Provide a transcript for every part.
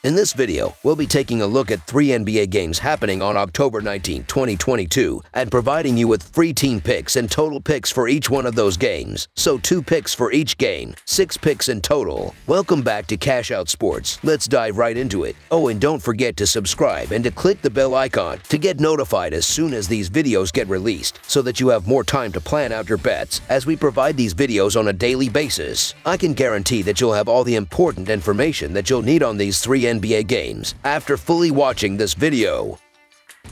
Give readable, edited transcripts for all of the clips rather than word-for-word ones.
In this video, we'll be taking a look at 3 NBA games happening on October 19, 2022 and providing you with free team picks and total picks for each one of those games. So 2 picks for each game, 6 picks in total. Welcome back to Cash Out Sports. Let's dive right into it. Oh, and don't forget to subscribe and to click the bell icon to get notified as soon as these videos get released so that you have more time to plan out your bets as we provide these videos on a daily basis. I can guarantee that you'll have all the important information that you'll need on these 3 NBA games after fully watching this video.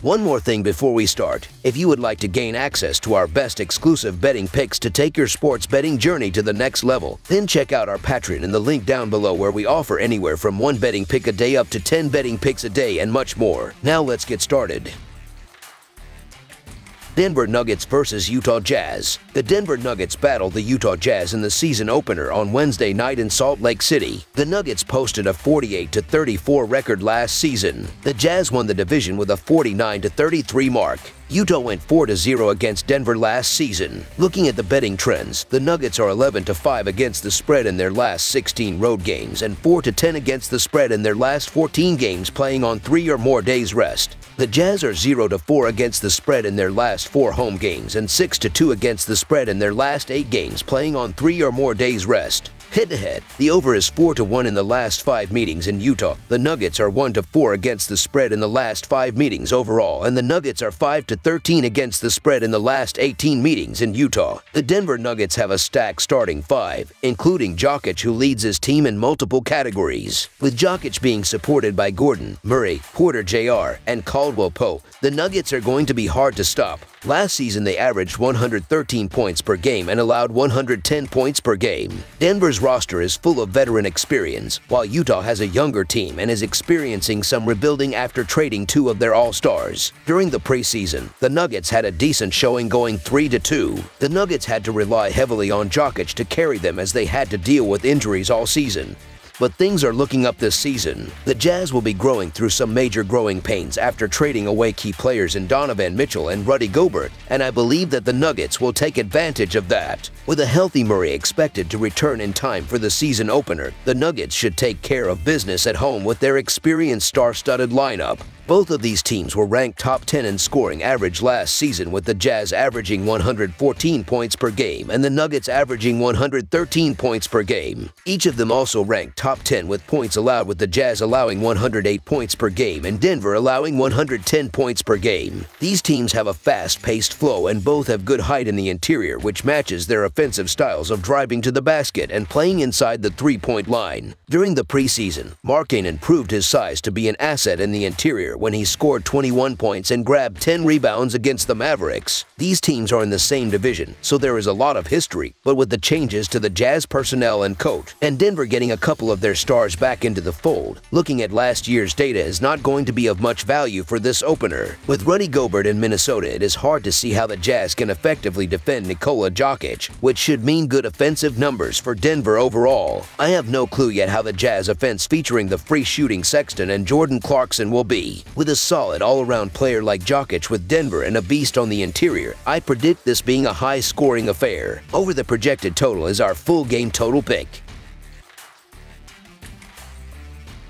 One more thing before we start. If you would like to gain access to our best exclusive betting picks to take your sports betting journey to the next level, then check out our Patreon in the link down below where we offer anywhere from 1 betting pick a day up to 10 betting picks a day and much more. Now let's get started. Denver Nuggets vs. Utah Jazz. The Denver Nuggets battled the Utah Jazz in the season opener on Wednesday night in Salt Lake City. The Nuggets posted a 48-34 record last season. The Jazz won the division with a 49-33 mark. Utah went 4-0 against Denver last season. Looking at the betting trends, the Nuggets are 11-5 against the spread in their last 16 road games and 4-10 against the spread in their last 14 games playing on 3 or more days rest. The Jazz are 0-4 against the spread in their last 4 home games and 6-2 against the spread in their last 8 games playing on 3 or more days rest. Head-to-head, the over is 4-1 in the last 5 meetings in Utah. The Nuggets are 1-4 against the spread in the last 5 meetings overall, and the Nuggets are 5-13 against the spread in the last 18 meetings in Utah. The Denver Nuggets have a stacked starting 5, including Jokic, who leads his team in multiple categories. With Jokic being supported by Gordon, Murray, Porter Jr., and Caldwell Pope, the Nuggets are going to be hard to stop. Last season, they averaged 113 points per game and allowed 110 points per game. Denver's roster is full of veteran experience, while Utah has a younger team and is experiencing some rebuilding after trading 2 of their all-stars. During the preseason, the Nuggets had a decent showing going 3-2. The Nuggets had to rely heavily on Jokic to carry them as they had to deal with injuries all season. But things are looking up this season. The Jazz will be growing through some major growing pains after trading away key players in Donovan Mitchell and Rudy Gobert, and I believe that the Nuggets will take advantage of that. With a healthy Murray expected to return in time for the season opener, the Nuggets should take care of business at home with their experienced star-studded lineup. Both of these teams were ranked top 10 in scoring average last season, with the Jazz averaging 114 points per game and the Nuggets averaging 113 points per game. Each of them also ranked top 10 with points allowed, with the Jazz allowing 108 points per game and Denver allowing 110 points per game. These teams have a fast-paced flow and both have good height in the interior, which matches their offensive styles of driving to the basket and playing inside the three-point line. During the preseason, Markkanen proved his size to be an asset in the interior when he scored 21 points and grabbed 10 rebounds against the Mavericks. These teams are in the same division, so there is a lot of history, but with the changes to the Jazz personnel and coach, and Denver getting a couple of their stars back into the fold, looking at last year's data is not going to be of much value for this opener. With Rudy Gobert in Minnesota, it is hard to see how the Jazz can effectively defend Nikola Jokic, which should mean good offensive numbers for Denver overall. I have no clue yet how the Jazz offense featuring the free shooting Sexton and Jordan Clarkson will be. With a solid all-around player like Jokic with Denver and a beast on the interior, I predict this being a high-scoring affair. Over the projected total is our full game total pick.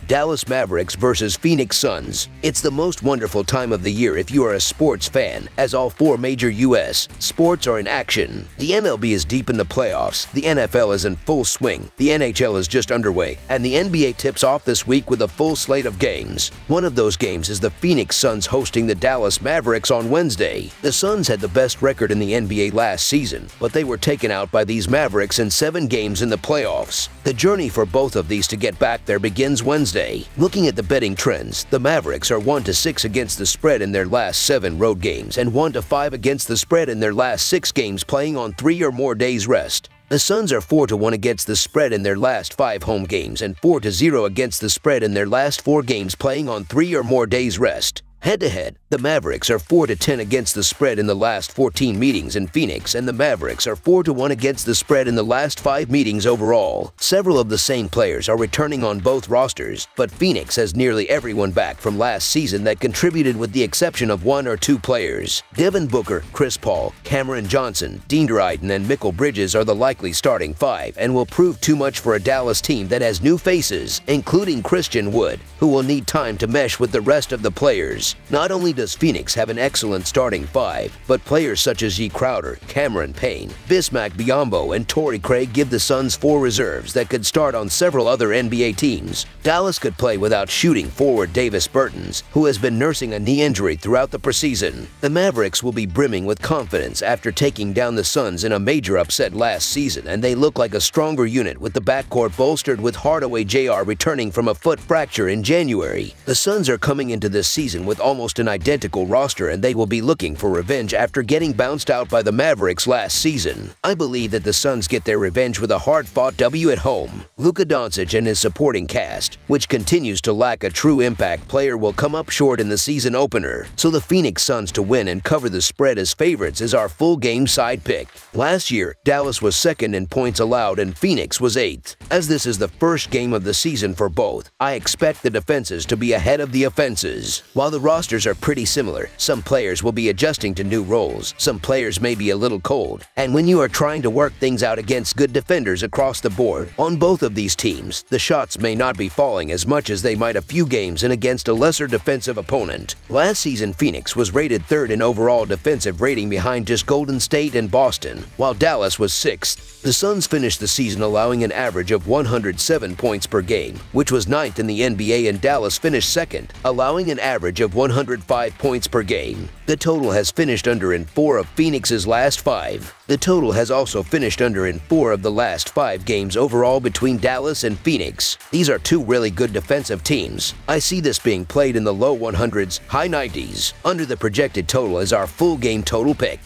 Dallas Mavericks vs. Phoenix Suns. It's the most wonderful time of the year if you are a sports fan, as all 4 major U.S. sports are in action. The MLB is deep in the playoffs, the NFL is in full swing, the NHL is just underway, and the NBA tips off this week with a full slate of games. One of those games is the Phoenix Suns hosting the Dallas Mavericks on Wednesday. The Suns had the best record in the NBA last season, but they were taken out by these Mavericks in 7 games in the playoffs. The journey for both of these to get back there begins Wednesday. Looking at the betting trends, the Mavericks are 1-6 against the spread in their last 7 road games and 1-5 against the spread in their last 6 games playing on 3 or more days rest. The Suns are 4-1 against the spread in their last 5 home games and 4-0 against the spread in their last 4 games playing on 3 or more days rest. Head-to-head, the Mavericks are 4-10 against the spread in the last 14 meetings in Phoenix, and the Mavericks are 4-1 against the spread in the last 5 meetings overall. Several of the same players are returning on both rosters, but Phoenix has nearly everyone back from last season that contributed with the exception of 1 or 2 players. Devin Booker, Chris Paul, Cameron Johnson, Dean Dryden, and Mikal Bridges are the likely starting 5 and will prove too much for a Dallas team that has new faces, including Christian Wood, who will need time to mesh with the rest of the players. Not only does Phoenix have an excellent starting 5, but players such as Ye Crowder, Cameron Payne, Bismack Biyombo, and Torrey Craig give the Suns 4 reserves that could start on several other NBA teams. Dallas could play without shooting forward Davis Bertans, who has been nursing a knee injury throughout the preseason. The Mavericks will be brimming with confidence after taking down the Suns in a major upset last season, and they look like a stronger unit with the backcourt bolstered with Hardaway Jr. returning from a foot fracture in January. The Suns are coming into this season with almost an identical roster, and they will be looking for revenge after getting bounced out by the Mavericks last season. I believe that the Suns get their revenge with a hard-fought W at home. Luka Doncic and his supporting cast, which continues to lack a true impact player, will come up short in the season opener, so the Phoenix Suns to win and cover the spread as favorites is our full game side pick. Last year, Dallas was 2nd in points allowed and Phoenix was 8th. As this is the first game of the season for both, I expect the defenses to be ahead of the offenses. While the rosters are pretty similar, some players will be adjusting to new roles, some players may be a little cold, and when you are trying to work things out against good defenders across the board, on both of these teams, the shots may not be falling as much as they might a few games in against a lesser defensive opponent. Last season, Phoenix was rated 3rd in overall defensive rating behind just Golden State and Boston, while Dallas was 6th. The Suns finished the season allowing an average of 107 points per game, which was 9th in the NBA, and Dallas finished 2nd, allowing an average of 105 points per game. The total has finished under in 4 of Phoenix's last 5. The total has also finished under in 4 of the last 5 games overall between Dallas and Phoenix. These are 2 really good defensive teams. I see this being played in the low 100s, high 90s. Under the projected total is our full game total pick.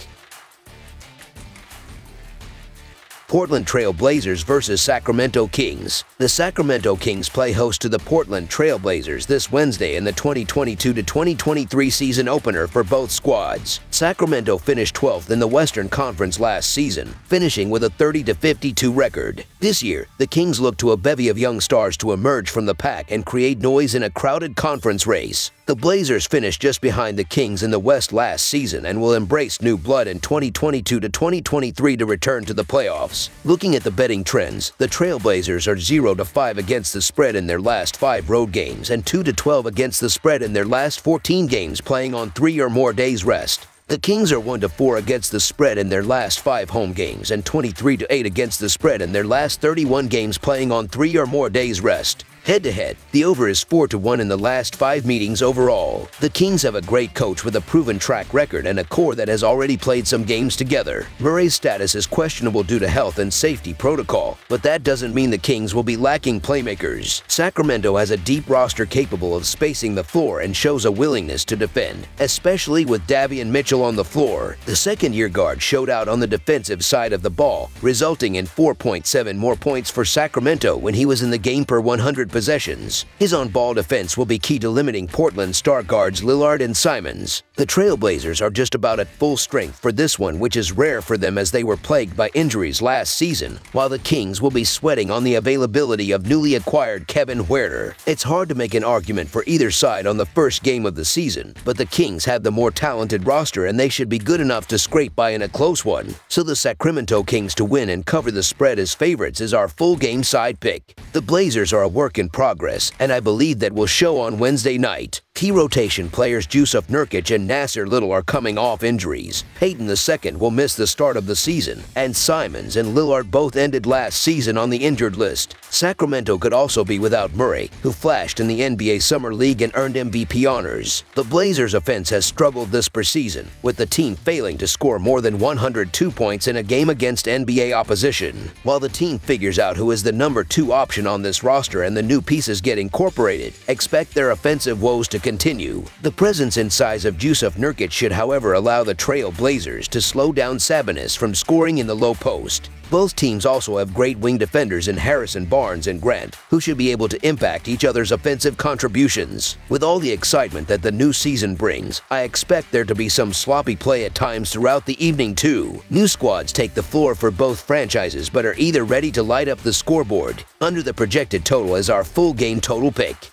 Portland Trail Blazers vs. Sacramento Kings. The Sacramento Kings play host to the Portland Trail Blazers this Wednesday in the 2022-2023 season opener for both squads. Sacramento finished 12th in the Western Conference last season, finishing with a 30-52 record. This year, the Kings look to a bevy of young stars to emerge from the pack and create noise in a crowded conference race. The Blazers finished just behind the Kings in the West last season and will embrace new blood in 2022-2023 to return to the playoffs. Looking at the betting trends, the Trailblazers are 0-5 against the spread in their last 5 road games and 2-12 against the spread in their last 14 games playing on 3 or more days rest. The Kings are 1-4 against the spread in their last 5 home games and 23-8 against the spread in their last 31 games playing on 3 or more days rest. Head-to-head, the over is 4-1 in the last 5 meetings overall. The Kings have a great coach with a proven track record and a core that has already played some games together. Murray's status is questionable due to health and safety protocol, but that doesn't mean the Kings will be lacking playmakers. Sacramento has a deep roster capable of spacing the floor and shows a willingness to defend, especially with Davion Mitchell on the floor. The second-year guard showed out on the defensive side of the ball, resulting in 4.7 more points for Sacramento when he was in the game per 100 possessions. His on-ball defense will be key to limiting Portland's star guards Lillard and Simons. The Trailblazers are just about at full strength for this one, which is rare for them as they were plagued by injuries last season, while the Kings will be sweating on the availability of newly acquired Kevin Huerter. It's hard to make an argument for either side on the first game of the season, but the Kings have the more talented roster and they should be good enough to scrape by in a close one. So the Sacramento Kings to win and cover the spread as favorites is our full game side pick. The Blazers are a work in progress, and I believe that will show on Wednesday night. Key rotation players Jusuf Nurkic and Nasir Little are coming off injuries. Payton II will miss the start of the season, and Simons and Lillard both ended last season on the injured list. Sacramento could also be without Murray, who flashed in the NBA Summer League and earned MVP honors. The Blazers' offense has struggled this preseason, with the team failing to score more than 102 points in a game against NBA opposition. While the team figures out who is the number 2 option on this roster and the new pieces get incorporated, expect their offensive woes to continue. The presence and size of Jusuf Nurkic should, however, allow the Trail Blazers to slow down Sabonis from scoring in the low post. Both teams also have great wing defenders in Harrison Barnes and Grant, who should be able to impact each other's offensive contributions. With all the excitement that the new season brings, I expect there to be some sloppy play at times throughout the evening too. New squads take the floor for both franchises but are either ready to light up the scoreboard under the projected total as our full game total pick.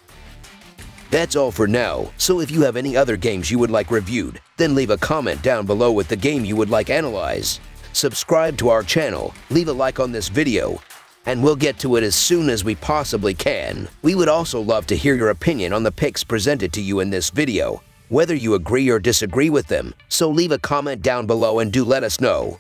That's all for now, so if you have any other games you would like reviewed, then leave a comment down below with the game you would like analyzed. Subscribe to our channel, leave a like on this video, and we'll get to it as soon as we possibly can. We would also love to hear your opinion on the picks presented to you in this video, whether you agree or disagree with them, so leave a comment down below and do let us know.